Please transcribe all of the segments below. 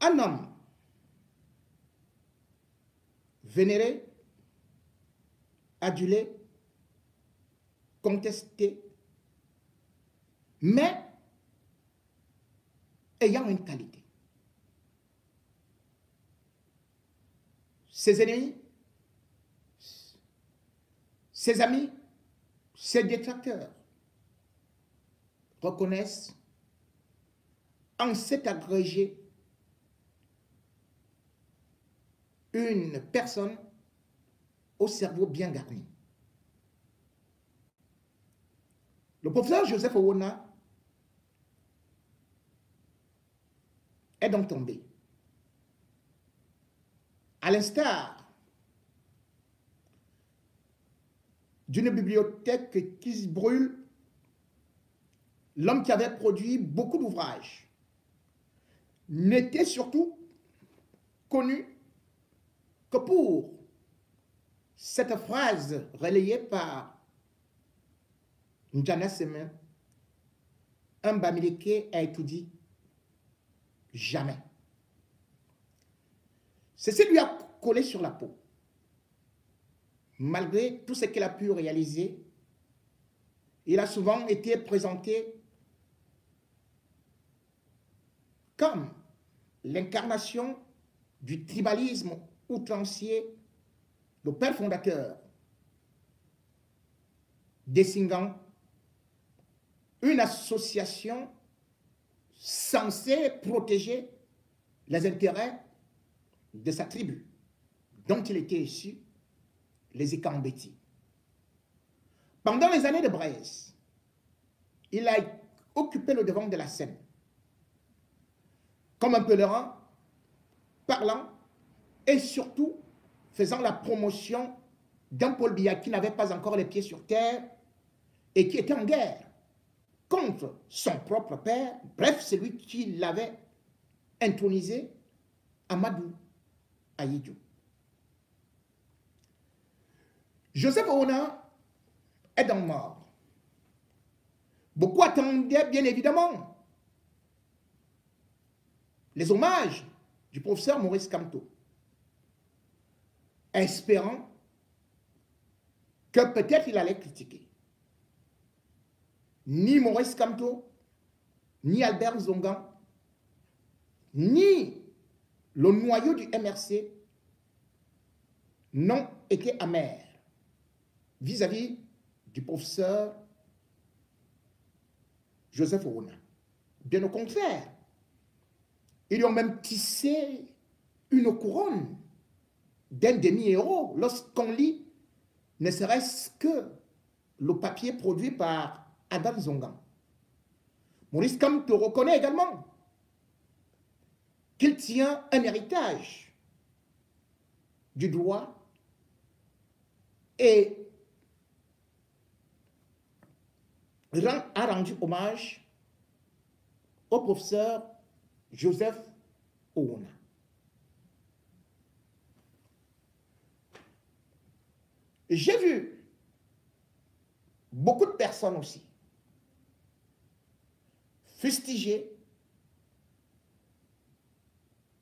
Un homme vénéré, adulé, contesté, mais ayant une qualité. Ses ennemis, ses amis, ses détracteurs reconnaissent en cet agrégé une personne au cerveau bien garni. Le professeur Joseph Owona est donc tombé. À l'instar d'une bibliothèque qui se brûle, l'homme qui avait produit beaucoup d'ouvrages n'était surtout connu que pour cette phrase relayée par Njana Semen, un Bamileke a étudié jamais. Ceci lui a collé sur la peau. Malgré tout ce qu'il a pu réaliser, il a souvent été présenté comme l'incarnation du tribalisme outrancier, le père fondateur, désignant une association censée protéger les intérêts de sa tribu, dont il était issu, les Ikambeti. Pendant les années de Braise, il a occupé le devant de la scène, comme un pèlerin, parlant et surtout faisant la promotion d'un Paul Biya qui n'avait pas encore les pieds sur terre et qui était en guerre contre son propre père, bref, celui qui l'avait intronisé, Amadou Ahidjo. Joseph Owona est donc mort. Beaucoup attendaient bien évidemment les hommages du professeur Maurice Kamto, espérant que peut-être il allait critiquer. Ni Maurice Kamto, ni Albert Zongan, ni le noyau du MRC n'ont été amers vis-à-vis du professeur Joseph Owona. Bien au contraire, ils lui ont même tissé une couronne d'un demi-héros lorsqu'on lit ne serait-ce que le papier produit par Adam Zongan. Maurice Kamto reconnaît également qu'il tient un héritage du droit et a rendu hommage au professeur Joseph Owona. J'ai vu beaucoup de personnes aussi fustiger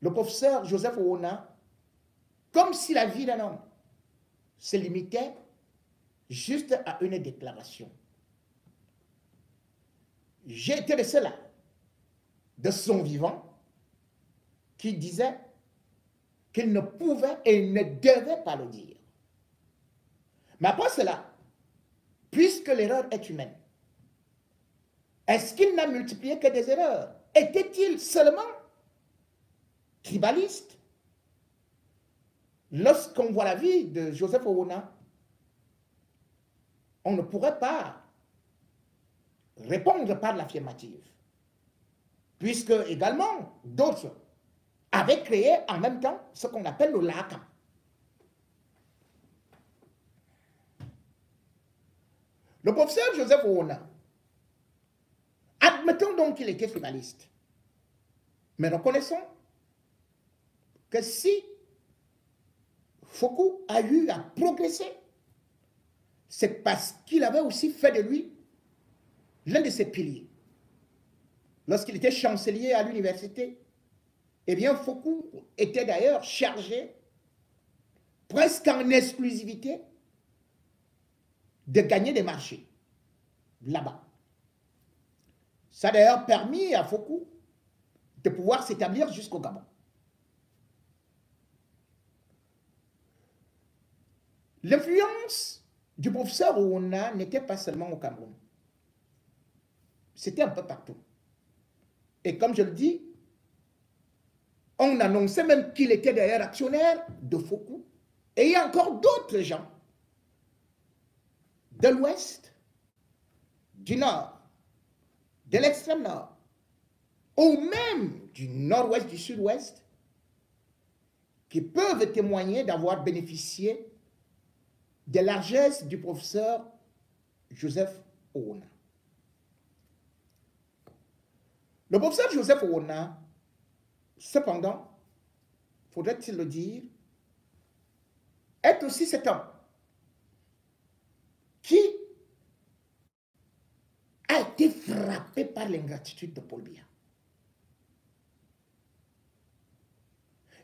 le professeur Joseph Owona comme si la vie d'un homme se limitait juste à une déclaration. J'ai été de ceux-là, de son vivant, qui disait qu'il ne pouvait et ne devait pas le dire. Mais après cela, puisque l'erreur est humaine, est-ce qu'il n'a multiplié que des erreurs? Était-il seulement tribaliste? Lorsqu'on voit la vie de Joseph Owona, on ne pourrait pas répondre par l'affirmative, puisque également d'autres avaient créé en même temps ce qu'on appelle le LACA. Le professeur Joseph Owona, admettons donc qu'il était tribaliste, mais reconnaissons que si Foucault a eu à progresser, c'est parce qu'il avait aussi fait de lui l'un de ses piliers. Lorsqu'il était chancelier à l'université, Eh bien, Foucault était d'ailleurs chargé, presque en exclusivité, de gagner des marchés là-bas. Ça a d'ailleurs permis à Foucault de pouvoir s'établir jusqu'au Gabon. L'influence du professeur Ouona n'était pas seulement au Cameroun. C'était un peu partout. Et comme je le dis, on annonçait même qu'il était d'ailleurs actionnaire de Foucault. Et il y a encore d'autres gens de l'Ouest, du Nord, de l'extrême Nord, ou même du Nord-Ouest, du Sud-Ouest, qui peuvent témoigner d'avoir bénéficié des largesses du professeur Joseph Ouona. Le professeur Joseph Ouona, cependant, faudrait-il le dire, est aussi cet homme qui a été frappé par l'ingratitude de Paul Biya.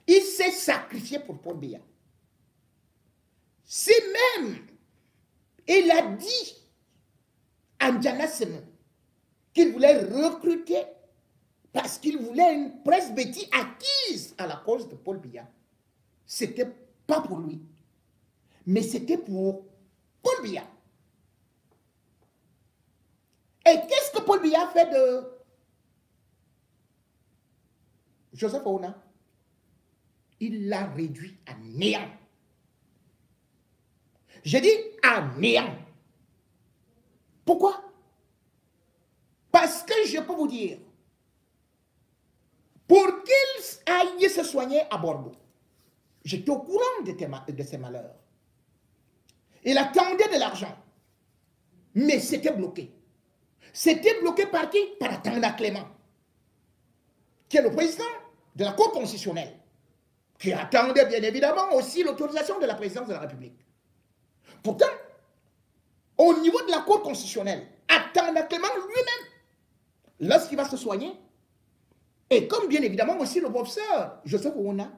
Il s'est sacrifié pour Paul Biya. Si même il a dit à N'Djamena Semou qu'il voulait recruter parce qu'il voulait une presbytie acquise à la cause de Paul Biya, c'était pas pour lui, mais c'était pour Paul Biya. Et qu'est-ce que Paul Biya fait de Joseph Ouona? Il l'a réduit à néant. J'ai dit à néant. Pourquoi? Parce que je peux vous dire, pour qu'il aille se soigner à Bordeaux, j'étais au courant de ses malheurs. Il attendait de l'argent, mais c'était bloqué. C'était bloqué par qui? Par Atanda Clément, qui est le président de la Cour constitutionnelle, qui attendait bien évidemment aussi l'autorisation de la présidence de la République. Pourtant, au niveau de la Cour constitutionnelle, Atanda Clément lui-même, lorsqu'il va se soigner, et comme bien évidemment aussi le professeur Joseph Ouona,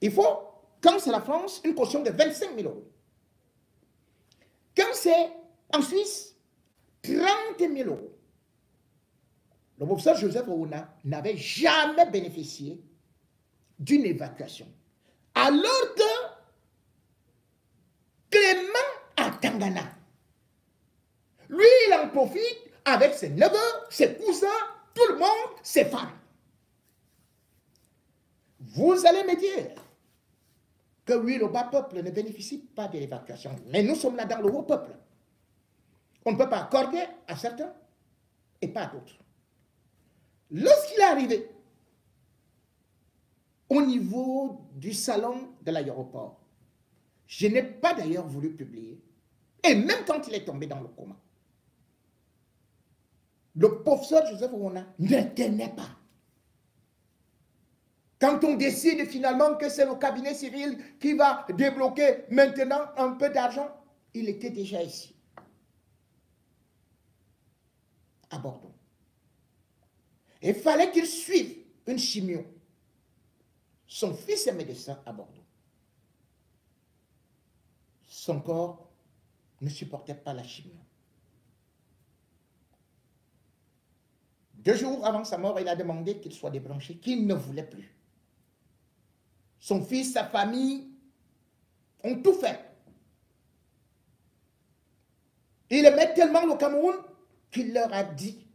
il faut, quand c'est la France, une caution de 25 000 euros. Quand c'est en Suisse, 30 000 euros. Le professeur Joseph Ouona n'avait jamais bénéficié d'une évacuation. Alors que Clément à Tangana, lui, il en profite avec ses neveux, ses cousins, tout le monde, ses femmes. Vous allez me dire que oui, le bas peuple ne bénéficie pas de l'évacuation. Mais nous sommes là dans le haut peuple. On ne peut pas accorder à certains et pas à d'autres. Lorsqu'il est arrivé au niveau du salon de l'aéroport, je n'ai pas d'ailleurs voulu publier, et même quand il est tombé dans le coma, le professeur Joseph Ouona ne tenait pas. Quand on décide finalement que c'est le cabinet civil qui va débloquer maintenant un peu d'argent, il était déjà ici, à Bordeaux. Il fallait qu'il suive une chimio. Son fils est médecin à Bordeaux. Son corps ne supportait pas la chimio. 2 jours avant sa mort, il a demandé qu'il soit débranché, qu'il ne voulait plus. Son fils, sa famille ont tout fait. Il aimait tellement le Cameroun qu'il leur a dit,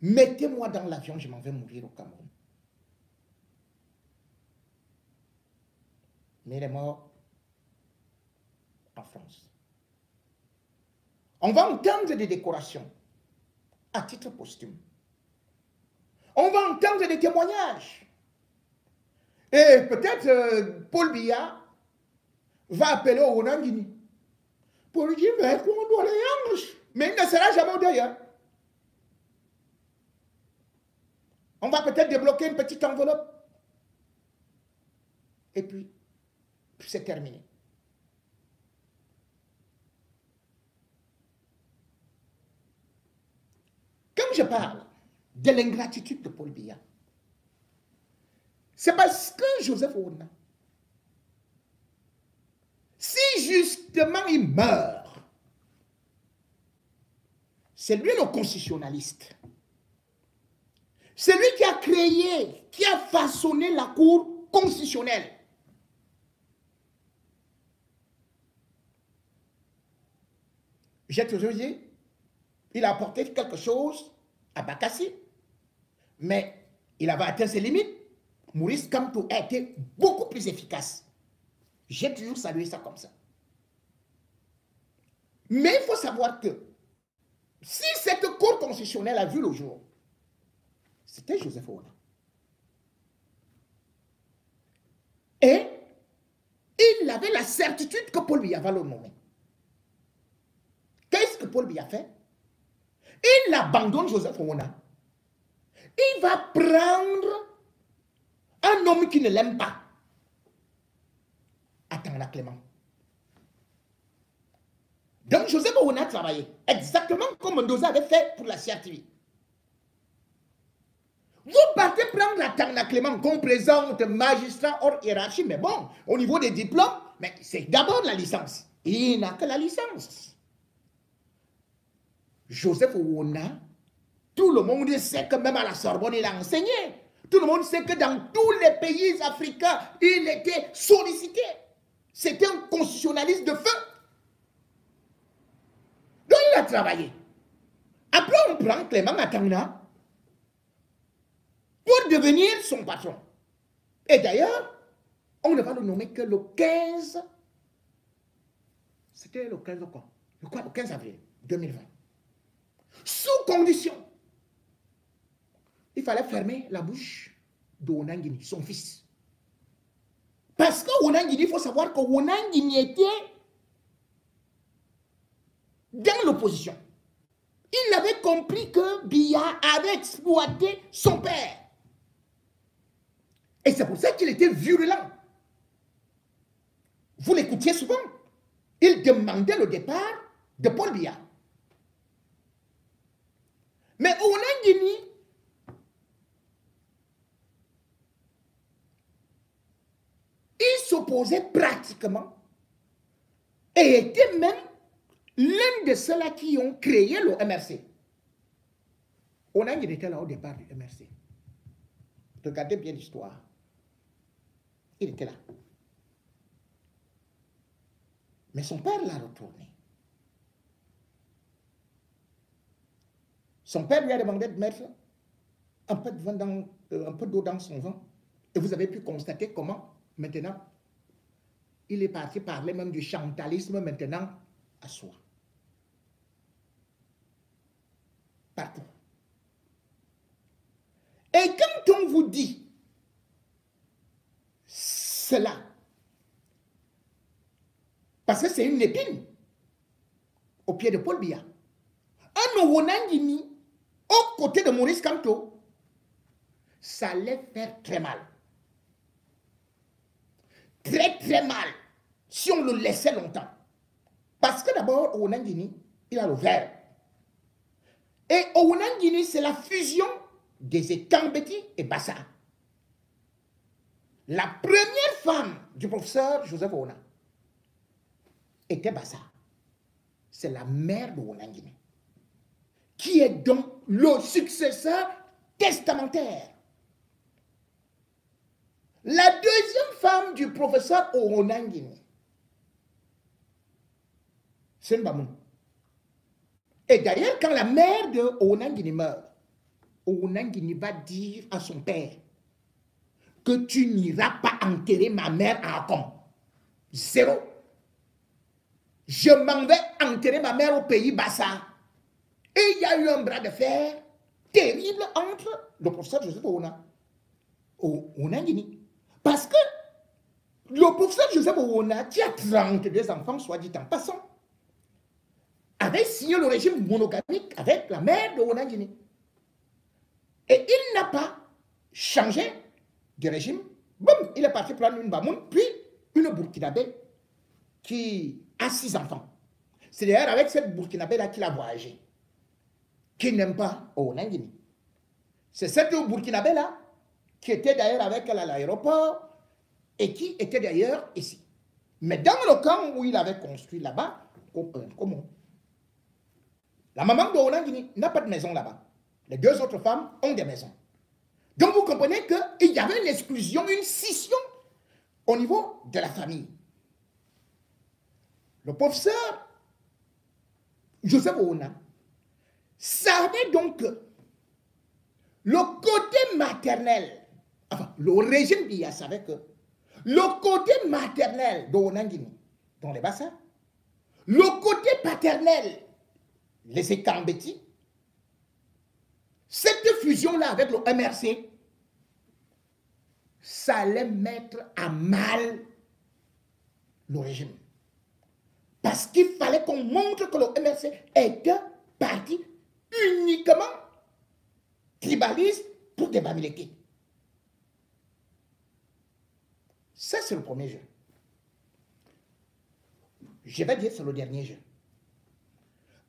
mettez-moi dans l'avion, je m'en vais mourir au Cameroun. Mais il est mort en France. On va entendre des décorations à titre posthume. On va entendre des témoignages. Et peut-être Paul Biya va appeler au Ronangini pour lui dire, mais qu'on doit les hanches. Mais il ne sera jamais au deuil. On va peut-être débloquer une petite enveloppe. Et puis, c'est terminé. Quand je parle de l'ingratitude de Paul Biya, C'est parce que Joseph Ouna, si justement il meurt, c'est lui le constitutionnaliste. C'est lui qui a créé, qui a façonné la Cour constitutionnelle. J'ai toujours dit, il a apporté quelque chose à Bakassi, mais il avait atteint ses limites. Maurice Kamto a été beaucoup plus efficace. J'ai toujours salué ça comme ça. Mais il faut savoir que si cette Cour constitutionnelle a vu le jour, c'était Joseph Ouna. Et il avait la certitude que Paul Biya va le nommer. Qu'est-ce que Paul Biya fait? Il abandonne Joseph Ouna. Il va prendre un homme qui ne l'aime pas. Atangana Clément. Donc Joseph Ouna a travaillé exactement comme Mendoza avait fait pour la CRTV. Vous partez prendre Atangana Clément qu'on présente magistrat hors hiérarchie, mais bon, au niveau des diplômes, mais c'est d'abord la licence. Il n'a que la licence. Joseph Ouna, tout le monde sait que même à la Sorbonne, il a enseigné. Tout le monde sait que dans tous les pays africains, il était sollicité. C'était un constitutionnaliste de feu. Donc il a travaillé. Après, on prend Clément Atangana pour devenir son patron. Et d'ailleurs, on ne va le nommer que le 15. C'était le 15 quoi? Le 15 avril 2020. Sous condition. Il fallait fermer la bouche de Onangini, son fils. Parce que Onangini, il faut savoir que Onangini était dans l'opposition. Il avait compris que Biya avait exploité son père. Et c'est pour ça qu'il était virulent. Vous l'écoutiez souvent. Il demandait le départ de Paul Biya. Mais Onangini, il s'opposait pratiquement et était même l'un de ceux-là qui ont créé le MRC. Onangini était là au départ du MRC. Regardez bien l'histoire. Il était là. Mais son père l'a retourné. Son père lui a demandé de mettre un peu d'eau dans son vin. Et vous avez pu constater comment, maintenant, il est parti parler même du chantalisme maintenant à soi. Partout. Et quand on vous dit cela, parce que c'est une épine au pied de Paul Biya, un Onangini aux côtés de Maurice Kamto, ça allait faire très mal. Très très mal si on le laissait longtemps. Parce que d'abord, Onangini, il a le verbe. Et Onangini, c'est la fusion des Ekambeti et Bassa. La première femme du professeur Joseph Ouna était Bassa. C'est la mère de Onangini, qui est donc le successeur testamentaire. La deuxième femme du professeur Onangini, c'est Mbamoun. Et d'ailleurs, quand la mère de Onangini meurt, Onangini va dire à son père que tu n'iras pas enterrer ma mère à Akom. Zéro. Je m'en vais enterrer ma mère au pays Bassa. Et il y a eu un bras de fer terrible entre le professeur Joseph Onangini. Parce que le professeur Joseph Ouna, qui a 32 enfants, soit dit en passant, avait signé le régime monogamique avec la mère de Onangini. Et il n'a pas changé de régime. Boum, il est parti prendre une Bamoun, puis une Burkinabé qui a 6 enfants. C'est d'ailleurs avec cette Burkinabé-là qu'il a voyagé, qui n'aime pas Onangini. C'est cette Burkinabé-là qui était d'ailleurs avec elle à l'aéroport et qui était d'ailleurs ici. Mais dans le camp où il avait construit là-bas, comment? La maman de Onangini n'a pas de maison là-bas. Les deux autres femmes ont des maisons. Donc vous comprenez qu'il y avait une exclusion, une scission au niveau de la famille. Le professeur Joseph Ouna savait donc que le côté maternel, enfin, le régime Biya savait que le côté maternel de Onangini, dans les bassins, le côté paternel, les Ekambeti, cette fusion-là avec le MRC, ça allait mettre à mal le régime. Parce qu'il fallait qu'on montre que le MRC est un parti uniquement tribaliste pour des Bamileke. Ça, c'est le premier jeu. Je vais dire c'est le dernier jeu.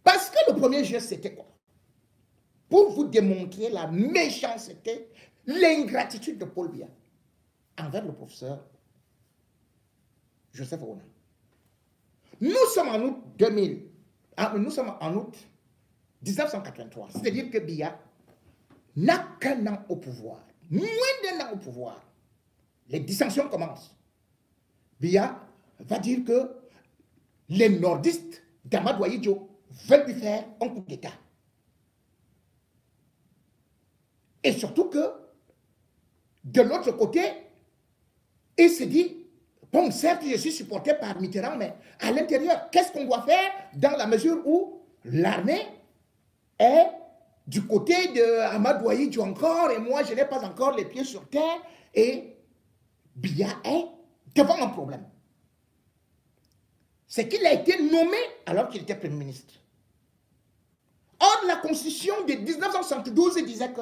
Parce que le premier jeu, c'était quoi? Pour vous démontrer la méchanceté, l'ingratitude de Paul Biya envers le professeur Joseph Ouna. Nous sommes en août 2000, nous sommes en août 1983, c'est-à-dire que Biya n'a qu'un an au pouvoir, moins d'un an au pouvoir. Les dissensions commencent. Biya va dire que les nordistes d'Amadou Ahidjo veulent lui faire un coup d'État. Et surtout que, de l'autre côté, il se dit, bon, certes, je suis supporté par Mitterrand, mais à l'intérieur, qu'est-ce qu'on doit faire dans la mesure où l'armée est du côté de Amadou Ahidjo encore, et moi, je n'ai pas encore les pieds sur terre, et Biya est devant un problème. C'est qu'il a été nommé alors qu'il était Premier ministre. Or, la Constitution de 1972 disait que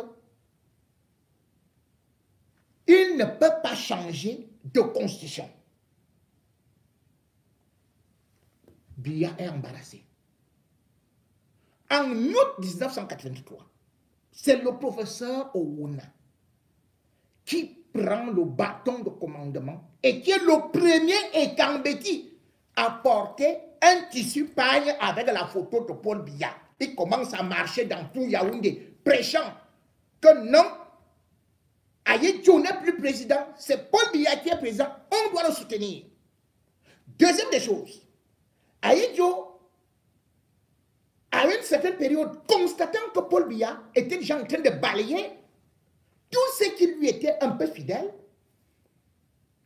il ne peut pas changer de constitution. Biya est embarrassé. En août 1983, c'est le professeur Ouna qui prend le bâton de commandement et qui est le premier Ekambeti à porter un tissu pagne avec la photo de Paul Biya. Il commence à marcher dans tout Yaoundé, prêchant que non, Ahidjo n'est plus président, c'est Paul Biya qui est président, on doit le soutenir. Deuxième des choses, Ahidjo, à une certaine période, constatant que Paul Biya était déjà en train de balayer tout ce qui lui était un peu fidèle,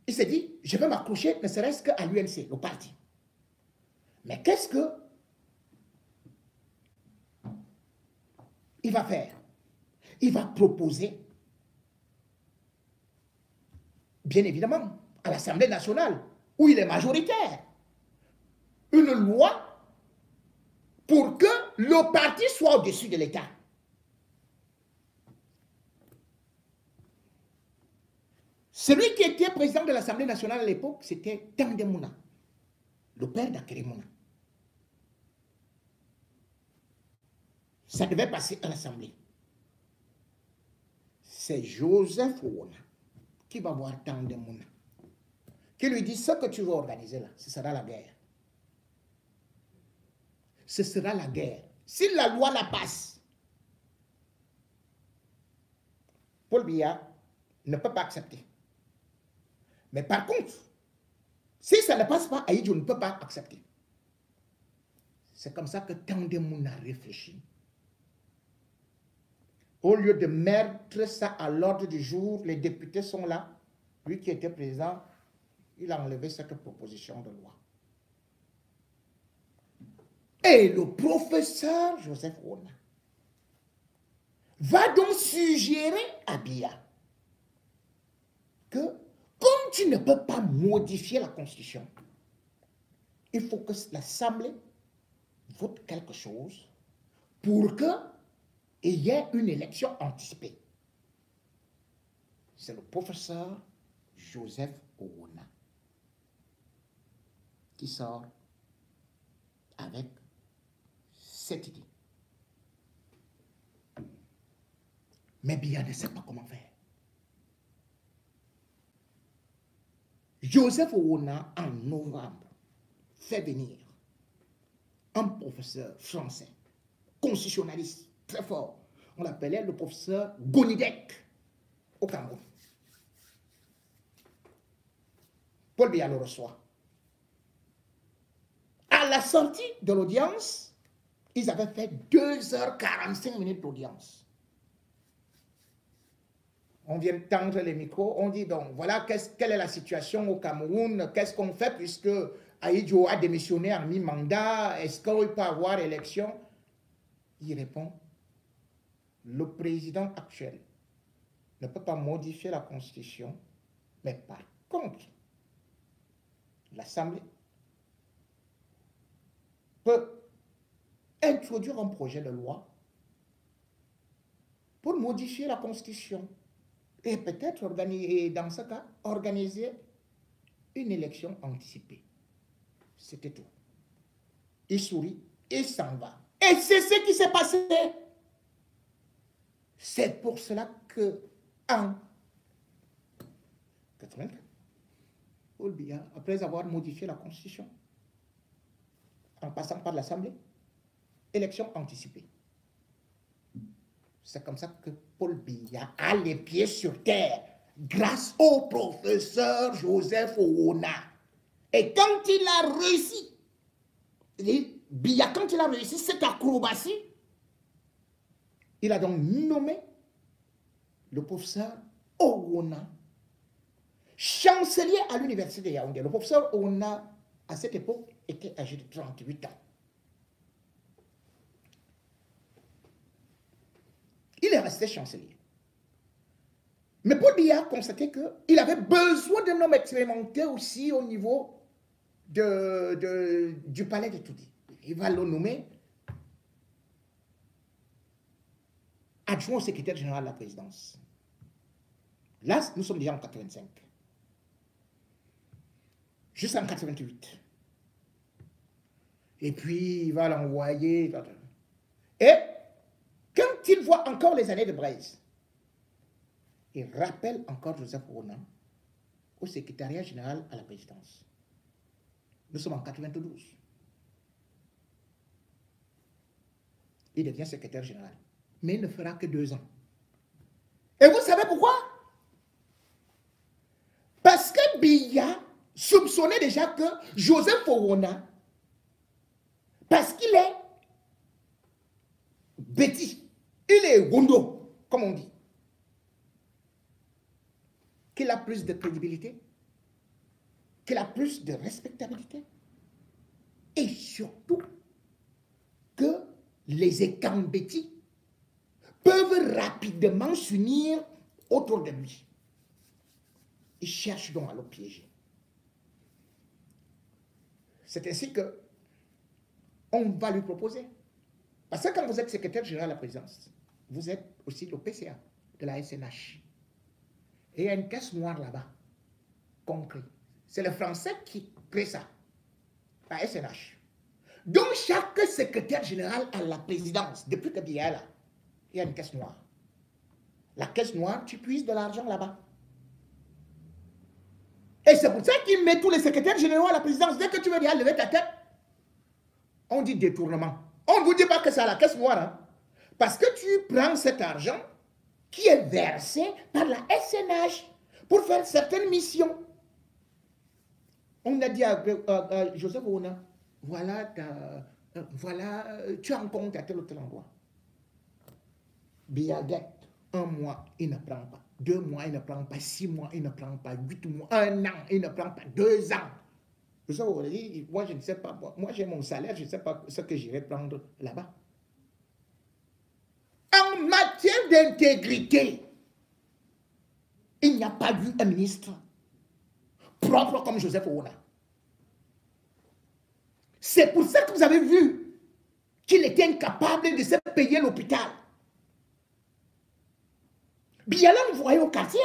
il s'est dit, je vais m'accrocher ne serait-ce qu'à l'UNC, le parti. Mais qu'est-ce que il va faire? Il va proposer, bien évidemment, à l'Assemblée nationale, où il est majoritaire, une loi pour que le parti soit au-dessus de l'État. Celui qui était président de l'Assemblée nationale à l'époque, c'était Tandemuna, le père d'Akeremouna. Ça devait passer à l'Assemblée. C'est Joseph Ouna qui va voir Tandemuna, qui lui dit, ce que tu veux organiser là, ce sera la guerre. Ce sera la guerre. Si la loi la passe, Paul Biya ne peut pas accepter. Mais par contre, si ça ne passe pas, Ahidjo ne peut pas accepter. C'est comme ça que Tandemuna réfléchit. Au lieu de mettre ça à l'ordre du jour, les députés sont là. Lui qui était président, il a enlevé cette proposition de loi. Et le professeur Joseph Ouna va donc suggérer à Biya que, comme tu ne peux pas modifier la Constitution, il faut que l'Assemblée vote quelque chose pour qu'il y ait une élection anticipée. C'est le professeur Joseph Ouna qui sort avec cette idée. Mais Biya ne sait pas comment faire. Joseph Owona, en novembre, fait venir un professeur français, constitutionnaliste, très fort. On l'appelait le professeur Gonidec, au Cameroun. Paul Biya le reçoit. À la sortie de l'audience, ils avaient fait 2h45 d'audience. On vient tendre les micros, on dit donc, voilà quelle est la situation au Cameroun, qu'est-ce qu'on fait puisque Ahidjo a démissionné en mi-mandat, est-ce qu'il peut y avoir élection? Il répond, le président actuel ne peut pas modifier la Constitution, mais par contre, l'Assemblée peut introduire un projet de loi pour modifier la Constitution et peut-être dans ce cas, organiser une élection anticipée. C'était tout. Il sourit et s'en va. Et c'est ce qui s'est passé. C'est pour cela que en 84, Paul Biya, après avoir modifié la Constitution, en passant par l'Assemblée, élection anticipée. C'est comme ça que Paul Biya a les pieds sur terre grâce au professeur Joseph Owona. Et quand il a réussi, Biya, quand il a réussi cette acrobatie, il a donc nommé le professeur Owona chancelier à l'université de Yaoundé. Le professeur Owona, à cette époque, était âgé de 38 ans. Il est resté chancelier. Mais Paul Biya a constaté qu'il avait besoin d'un homme expérimenté aussi au niveau du palais de Toudi. Il va le nommer adjoint au secrétaire général de la présidence. Là, nous sommes déjà en 85. Jusqu'en 88. Et puis, il va l'envoyer. Et quand il voit encore les années de Braise, il rappelle encore Joseph Owona au secrétariat général à la présidence. Nous sommes en 92. Il devient secrétaire général. Mais il ne fera que 2 ans. Et vous savez pourquoi? Parce que Biya soupçonnait déjà que Joseph Owona, parce qu'il est bêtis, il est gondo, comme on dit, qu'il a plus de crédibilité, qu'il a plus de respectabilité, et surtout que les Ekambeti peuvent rapidement s'unir autour de lui. Il cherche donc à le piéger. C'est ainsi que on va lui proposer. Parce que quand vous êtes secrétaire général de la présidence, vous êtes aussi le PCA de la SNH. Et il y a une caisse noire là-bas, concret. C'est le français qui crée ça, la SNH. Donc chaque secrétaire général à la présidence, depuis que Biya est là, il y a une caisse noire. La caisse noire, tu puises de l'argent là-bas. Et c'est pour ça qu'il met tous les secrétaires généraux à la présidence. Dès que tu veux bien lever ta tête, on dit détournement. On ne vous dit pas que c'est à la caisse noire. Hein? Parce que tu prends cet argent qui est versé par la SNH pour faire certaines missions. On a dit à Joseph Owona, voilà, tu as un compte à tel ou tel endroit. Biya guette, 1 mois, il ne prend pas. 2 mois, il ne prend pas. 6 mois, il ne prend pas. 8 mois, 1 an, il ne prend pas. 2 ans. Joseph Owona dit, moi je ne sais pas, moi j'ai mon salaire, je ne sais pas ce que j'irai prendre là-bas. En matière d'intégrité, il n'y a pas eu un ministre propre comme Joseph Owona. C'est pour ça que vous avez vu qu'il était incapable de se payer l'hôpital. Biya l'a envoyé au quartier.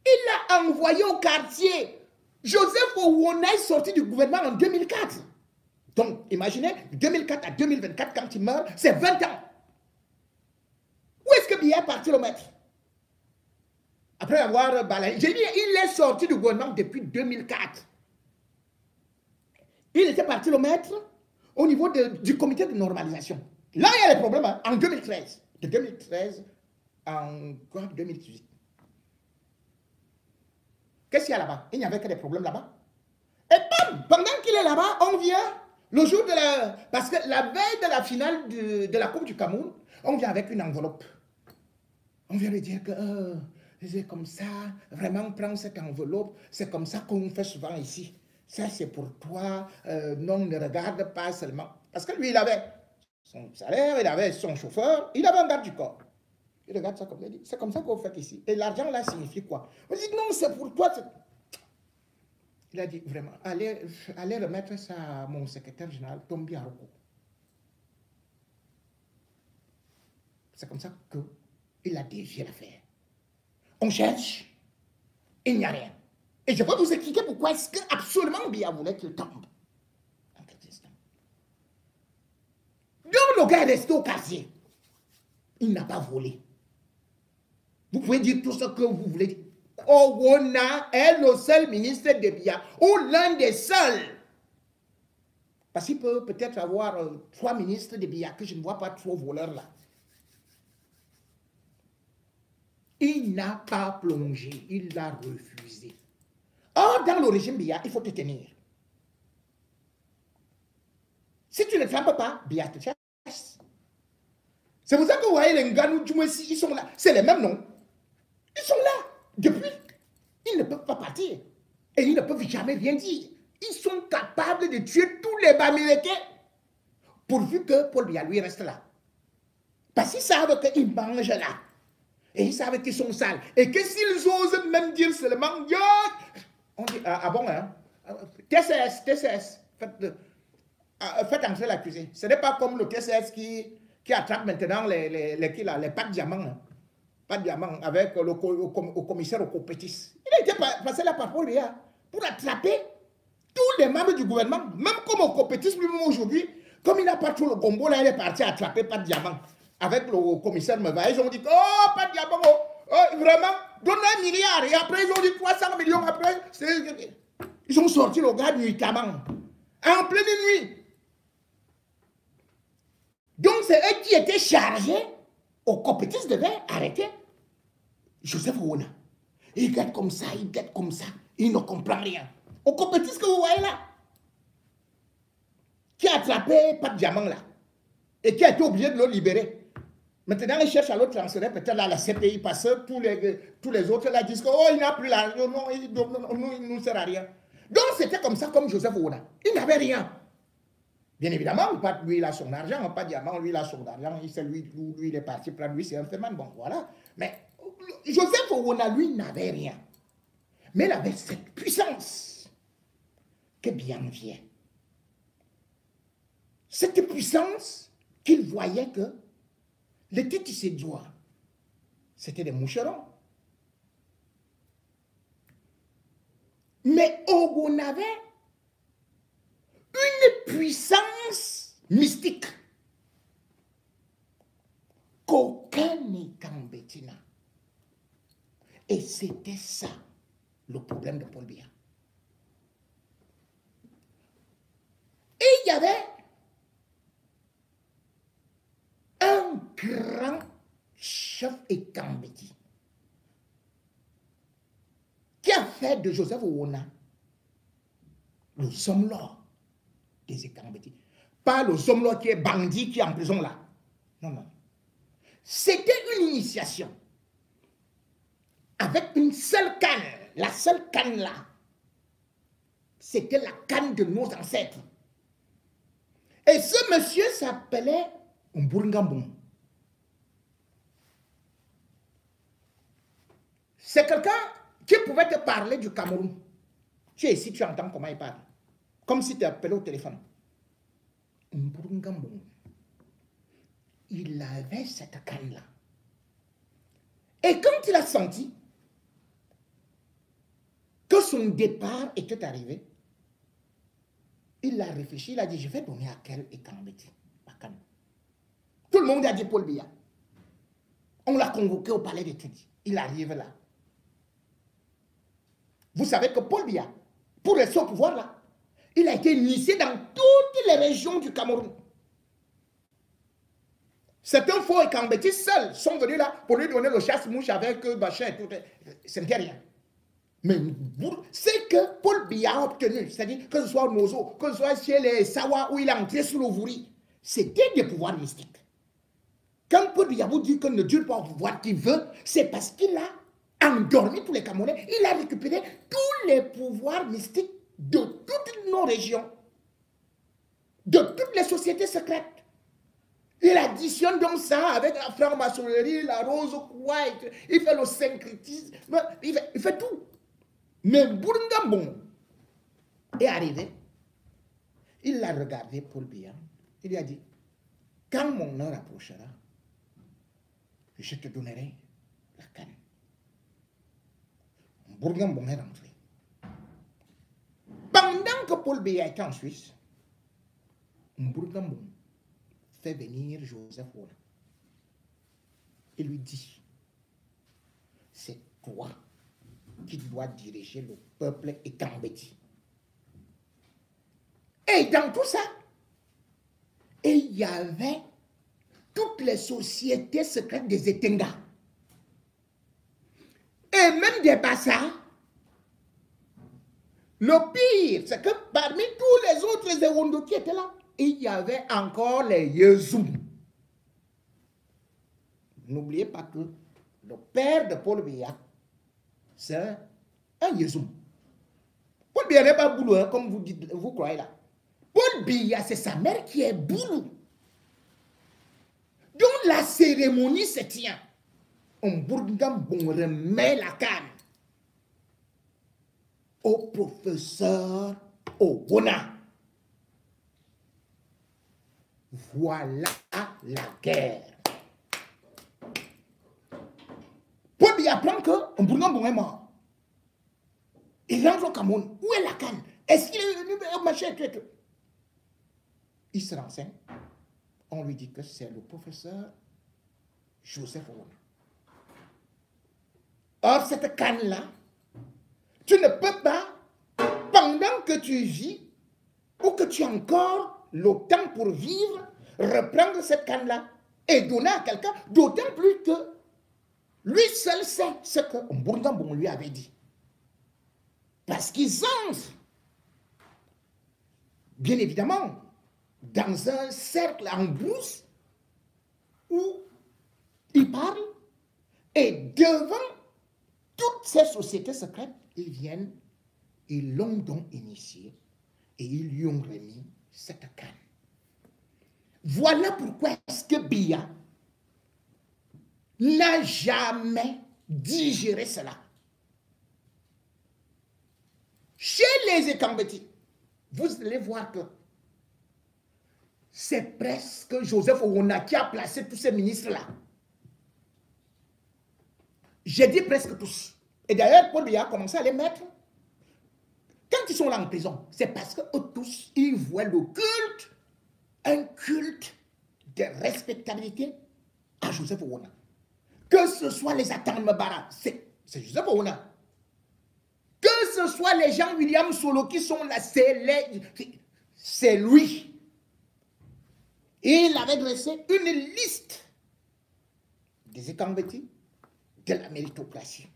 Il l'a envoyé au quartier. Joseph Owona est sorti du gouvernement en 2004. Donc, imaginez, de 2004 à 2024, quand il meurt, c'est 20 ans. Où est-ce que Biya est parti le mettre? après avoir balayé. J'ai dit, il est sorti du gouvernement depuis 2004. Il était parti le mettre au niveau du comité de normalisation. Là, il y a les problèmes hein, en 2013. De 2013 en 2018. Qu'est-ce qu'il y a là-bas? Il n'y avait que des problèmes là-bas. Et bam, pendant qu'il est là-bas, on vient, le jour de la... Parce que la veille de la finale de la Coupe du Cameroun, on vient avec une enveloppe. On vient lui dire que c'est comme ça, vraiment prends cette enveloppe, c'est comme ça qu'on fait souvent ici. Ça c'est pour toi, non, ne regarde pas seulement. Parce que lui, il avait son salaire, il avait son chauffeur, il avait un garde du corps. Il regarde ça comme ça, il dit, c'est comme ça qu'on fait ici. Et l'argent là signifie quoi? On dit, non, c'est pour toi. Il a dit, vraiment, allez remettre ça à mon secrétaire général, Tombi Aroko. C'est comme ça qu'il a dévié l'affaire. On cherche, il n'y a rien. Et je peux vous expliquer pourquoi est-ce que absolument Biya voulait qu'il tombe. Donc le gars est resté au quartier. Il n'a pas volé. Vous pouvez dire tout ce que vous voulez dire. Owona est le seul ministre de Biya, ou l'un des seuls. Parce qu'il peut peut-être avoir 3 ministres de Biya que je ne vois pas trop voleurs là. Il n'a pas plongé, il l'a refusé. Or, dans le régime Biya, il faut te tenir. Si tu ne trempes pas, Biya te chasse. C'est pour ça que vous voyez les Nganou Djoumessi, ils sont là. C'est les mêmes noms. Ils sont là depuis. Ils ne peuvent pas partir. Et ils ne peuvent jamais rien dire. Ils sont capables de tuer tous les Bamileke pourvu que Paul Biya lui reste là. Parce qu'ils savent qu'ils mangent là. Et ils savent qu'ils sont sales. Et que s'ils osent même dire seulement, on dit, ah bon, hein? TCS, faites entrer l'accusé. Ce n'est pas comme le TCS qui attrape maintenant les pas de diamants. Hein. Pas de diamants avec le commissaire au Copétis. Il a été passé là par Paul Biya pour attraper tous les membres du gouvernement. Même comme au Copétis lui-même aujourd'hui, comme il n'a pas trop le gombo, là, il est parti attraper pas de diamants. Avec le commissaire Meva, ils ont dit, oh, pas de diamant, vraiment, donne 1 milliard. Et après, ils ont dit 300 millions après. Ils ont sorti le gars nuitamment, en pleine nuit. Donc, c'est eux qui étaient chargés. Au Copétis devait arrêter Joseph Owona. Il regarde comme ça, il regarde comme ça. Il ne comprend rien. Au Copétis que vous voyez là, qui a attrapé pas de diamant là, et qui a été obligé de le libérer. Maintenant, ils cherchent à le transférer peut-être à la CPI parce que tous les autres là disent que oh, il n'a plus l'argent, non, il ne nous sert à rien. Donc, c'était comme ça, comme Joseph Owona. Il n'avait rien. Bien évidemment, pas lui, il a son argent, pas diamant, lui, il a son argent, c'est lui, il est parti prendre, lui, c'est un féman, bon, voilà. Mais Joseph Owona, lui, n'avait rien. Mais il avait cette puissance que bien vient. Cette puissance qu'il voyait que les Tétissédois, c'était des moucherons. Mais Ogon avait une puissance mystique qu'aucun Nikambétina. Et c'était ça le problème de Paul Biya. Et il y avait un grand chef Ekambeti qui a fait de Joseph Owona le sommelier des Ekambeti. Pas le sommelier qui est bandit qui est en prison là. Non, non. C'était une initiation avec une seule canne. La seule canne là, c'était la canne de nos ancêtres. Et ce monsieur s'appelait Mbourngambon. C'est quelqu'un qui pouvait te parler du Cameroun. Tu es ici, tu entends comment il parle. Comme si tu appelais au téléphone. Mbourngambon. Il avait cette canne-là. Et quand il a senti que son départ était arrivé, il a réfléchi, il a dit, je vais donner à quel Ekambeti ma canne. Tout le monde a dit Paul Biya. On l'a convoqué au palais d'études. Il arrive là. Vous savez que Paul Biya, pour rester au pouvoir là, il a été initié dans toutes les régions du Cameroun. Certains faux et Kambeti seuls sont venus là pour lui donner le chasse-mouche avec machin et tout. Ce n'était rien. Mais c'est que Paul Biya a obtenu, c'est-à-dire que ce soit au Nozo, que ce soit chez les Sawa où il a entré sous le Vouri, c'était des pouvoirs mystiques. Quand Paul Biya vous dit qu'il ne dure pas au pouvoir qu'il veut, c'est parce qu'il a endormi tous les Camerounais. Il a récupéré tous les pouvoirs mystiques de toutes nos régions, de toutes les sociétés secrètes. Il additionne donc ça avec la franc-maçonnerie, la rose white, il fait le syncrétisme, il fait tout. Mais Bourgambon est arrivé, il a regardé Paul Biya, il lui a dit, quand mon heure approchera, je te donnerai la canne. Bourgambon est rentré. Pendant que Paul Biya était en Suisse, Bourgambon fait venir Joseph Wona. Il lui dit, c'est toi qui dois diriger le peuple Ekambeti. Et dans tout ça, il y avait toutes les sociétés secrètes des Etenga. Et même des Bassa. Le pire, c'est que parmi tous les autres Ewondo qui étaient là, il y avait encore les Yezoum. N'oubliez pas que le père de Paul Biya, c'est un Yezoum. Paul Biya n'est pas Boulou, hein, comme vous dites, vous croyez là. Paul Biya, c'est sa mère qui est Boulou. Donc la cérémonie se tient. On Bourgambon remet la canne au professeur Owona. Voilà la guerre. Paul Biya apprend que Bourgambon est mort. Il rentre au Cameroun. Où est la canne? Est-ce qu'il est venu au machin? Il se renseigne. On lui dit que c'est le professeur Joseph Owona. Or, cette canne-là, tu ne peux pas, pendant que tu vis, ou que tu as encore le temps pour vivre, reprendre cette canne-là et donner à quelqu'un, d'autant plus que lui seul sait ce que Bourgambon lui avait dit. Parce qu'ils entrent, bien évidemment, dans un cercle en brousse où ils parlent et devant toutes ces sociétés secrètes, ils viennent, ils l'ont donc initié et ils lui ont remis cette canne. Voilà pourquoi est-ce que Biya n'a jamais digéré cela. Chez les Ekambeti, vous allez voir que c'est presque Joseph Owona qui a placé tous ces ministres-là. J'ai dit presque tous. Et d'ailleurs, Paul Biya a commencé à les mettre. Quand ils sont là en prison, c'est parce qu'eux tous, ils voient le culte, un culte de respectabilité à Joseph Owona. Que ce soit les Atan Mbara, c'est Joseph Owona. Que ce soit les Jean-William Solo qui sont là, c'est lui. Il avait dressé une liste des Ekambeti de la méritocratie.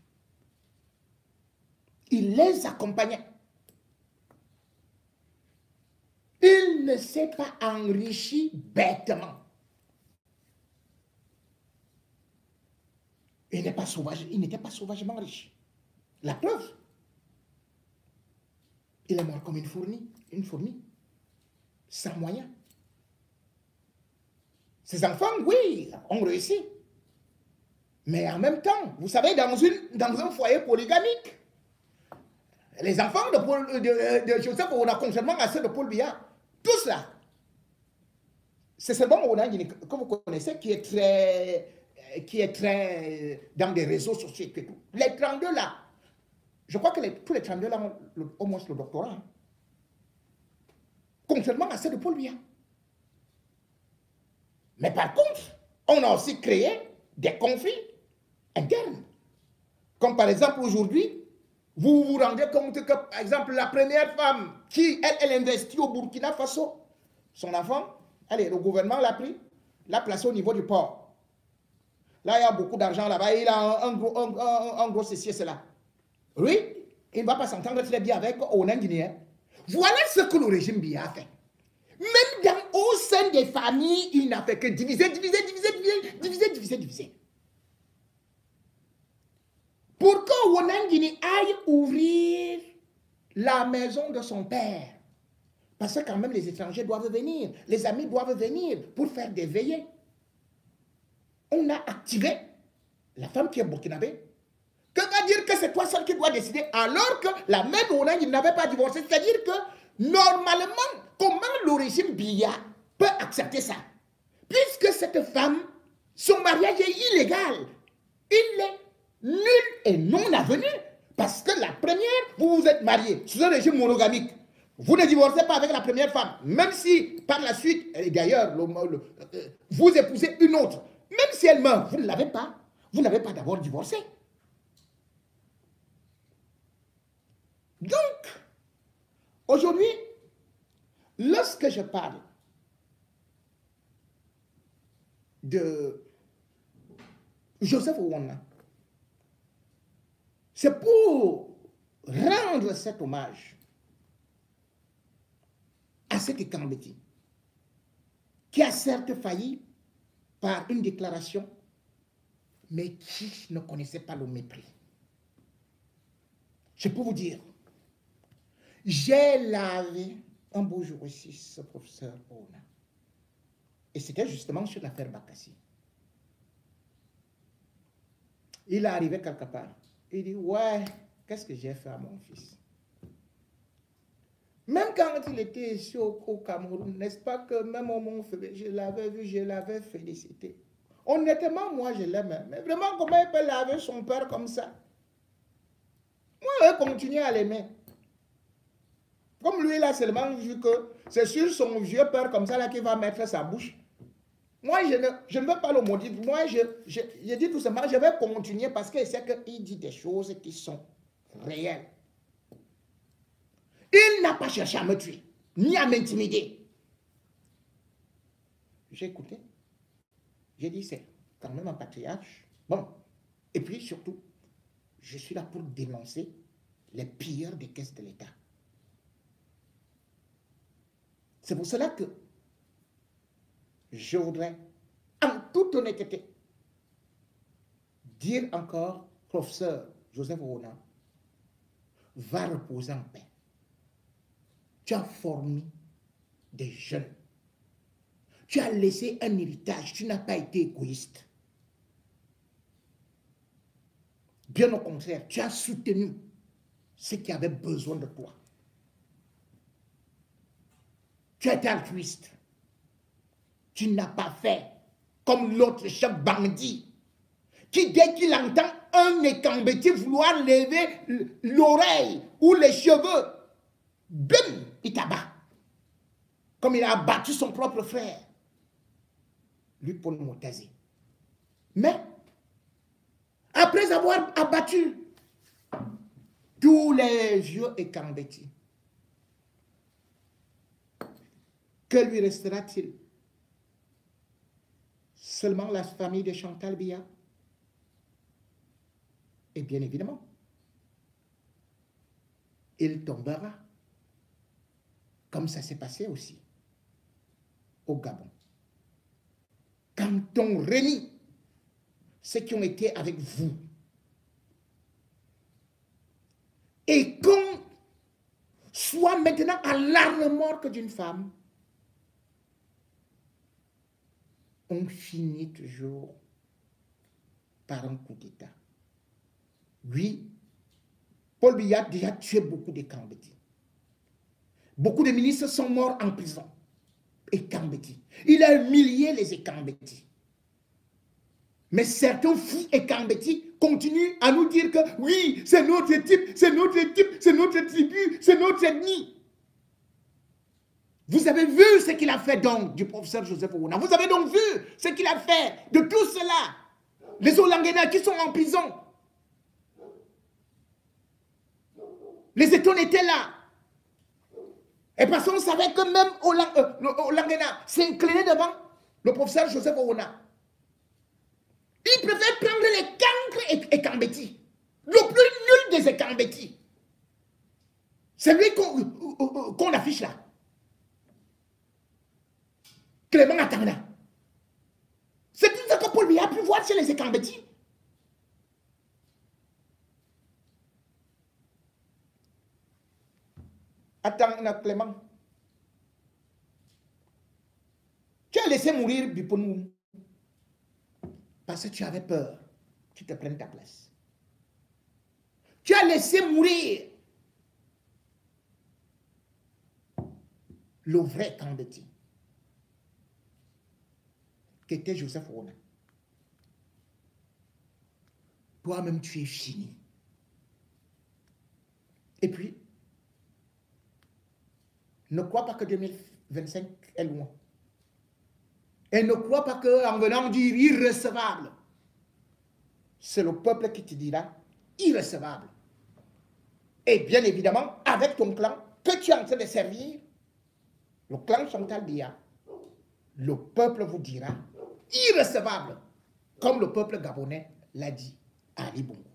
Il les accompagnait. Il ne s'est pas enrichi bêtement. Il n'était pas sauvagement riche. La preuve, il est mort comme une fourmi, sans moyens. Ses enfants, oui, ont réussi. Mais en même temps, vous savez, dans un foyer polygamique, les enfants de Joseph Owona, contrairement à ceux de Paul Biya, tous là, c'est seulement Owona que vous connaissez qui est très dans des réseaux sociaux et tout. Les 32 là, je crois que tous les 32 là ont au moins le doctorat. Hein. Contrairement à ceux de Paul Biya. Mais par contre, on a aussi créé des conflits internes. Comme par exemple aujourd'hui, Vous vous rendez compte que, par exemple, la première femme qui, elle investit au Burkina Faso, son enfant, allez, le gouvernement l'a pris, l'a placé au niveau du port. Là, il y a beaucoup d'argent là-bas, il a un gros ceci et cela. Oui, il ne va pas s'entendre très bien avec Onan Guinéen. Voilà ce que le régime Biya a fait. Même au sein des familles, il n'a fait que diviser. Pour que Onan Guinée aille ouvrir la maison de son père. Parce que quand même les étrangers doivent venir, les amis doivent venir pour faire des veillées. On a activé la femme qui est burkinabé. Que va dire que c'est toi seul qui dois décider alors que la mère de Onan n'avait pas divorcé? C'est-à-dire que normalement, comment le régime Biya peut accepter ça? Puisque cette femme, son mariage est illégal. Il est nul et non avenu. Parce que la première, vous vous êtes marié sous un régime monogamique. Vous ne divorcez pas avec la première femme. Même si par la suite, et d'ailleurs, vous épousez une autre. Même si elle meurt, vous ne l'avez pas. Vous n'avez pas d'abord divorcé. Donc, aujourd'hui, lorsque je parle de Joseph Ouona, c'est pour rendre cet hommage à cet Ekambeti, qui a certes failli par une déclaration, mais qui ne connaissait pas le mépris. Je peux vous dire, j'ai lavé un beau jour ici ce professeur Ouona. Et c'était justement sur l'affaire Bakassi. Il est arrivé quelque part. Il dit, ouais, qu'est-ce que j'ai fait à mon fils? Même quand il était ici au Cameroun, n'est-ce pas que même au Mont-Fébé, je l'avais vu, je l'avais félicité. Honnêtement, moi, je l'aime. Mais vraiment, comment il peut laver son père comme ça? Moi, je vais continuer à l'aimer. Comme lui, il a seulement vu que c'est sur son vieux père comme ça là qu'il va mettre sa bouche. Moi, je ne veux pas le maudire. Moi, je dis tout simplement, je vais continuer parce que c'est qu'il dit des choses qui sont réelles. Il n'a pas cherché à me tuer, ni à m'intimider. J'ai écouté. J'ai dit, c'est quand même un patriarche. Bon. Et puis, surtout, je suis là pour dénoncer les pilleurs des caisses de l'État. C'est pour cela que je voudrais, en toute honnêteté, dire encore, professeur Joseph Ouona, va reposer en paix. Tu as formé des jeunes. Tu as laissé un héritage. Tu n'as pas été égoïste. Bien au contraire, tu as soutenu ceux qui avaient besoin de toi. Tu as été altruiste. Tu n'as pas fait comme l'autre chef bandit qui, dès qu'il entend un Ekambeti vouloir lever l'oreille ou les cheveux, bim, il t'abat. Comme il a abattu son propre frère. Lui, Paul Motazi. Mais, après avoir abattu tous les vieux Ekambeti, que lui restera-t-il? Seulement la famille de Chantal Biya? Et bien évidemment, il tombera, comme ça s'est passé aussi au Gabon. Quand on renie ceux qui ont été avec vous, et qu'on soit maintenant à l'arme morte d'une femme, on finit toujours par un coup d'État. Oui, Paul Biya a déjà tué beaucoup de Ekambeti. Beaucoup de ministres sont morts en prison. Ekambeti. Il a humilié les Ekambeti. Mais certains fous Ekambeti continuent à nous dire que oui, c'est notre type, c'est notre type, c'est notre tribu, c'est notre ethnie. Vous avez vu ce qu'il a fait donc du professeur Joseph Ouona. Vous avez donc vu ce qu'il a fait de tout cela. Les Olanguena qui sont en prison. Les étoiles étaient là. Et parce qu'on savait que même Olangena s'inclinait devant le professeur Joseph Owona. Il préfère prendre les cancres et Kambeti. Le plus nul des Kambeti. C'est lui qu'on affiche là. Clément Atangana. C'est tout ce que Paul Biya a pu voir chez les Ekambeti. Attends, Clément. Tu as laissé mourir Biponou parce que tu avais peur qu'il te prenne ta place. Tu as laissé mourir le vrai Kambeti, qui était Joseph Owona. Toi-même, tu es fini. Et puis, ne crois pas que 2025 est loin. Et ne crois pas qu'en venant dire irrecevable, c'est le peuple qui te dira irrecevable. Et bien évidemment, avec ton clan que tu es en train de servir, le clan Chantal Biya, le peuple vous dira irrecevable, comme le peuple gabonais l'a dit à Ali Bongo.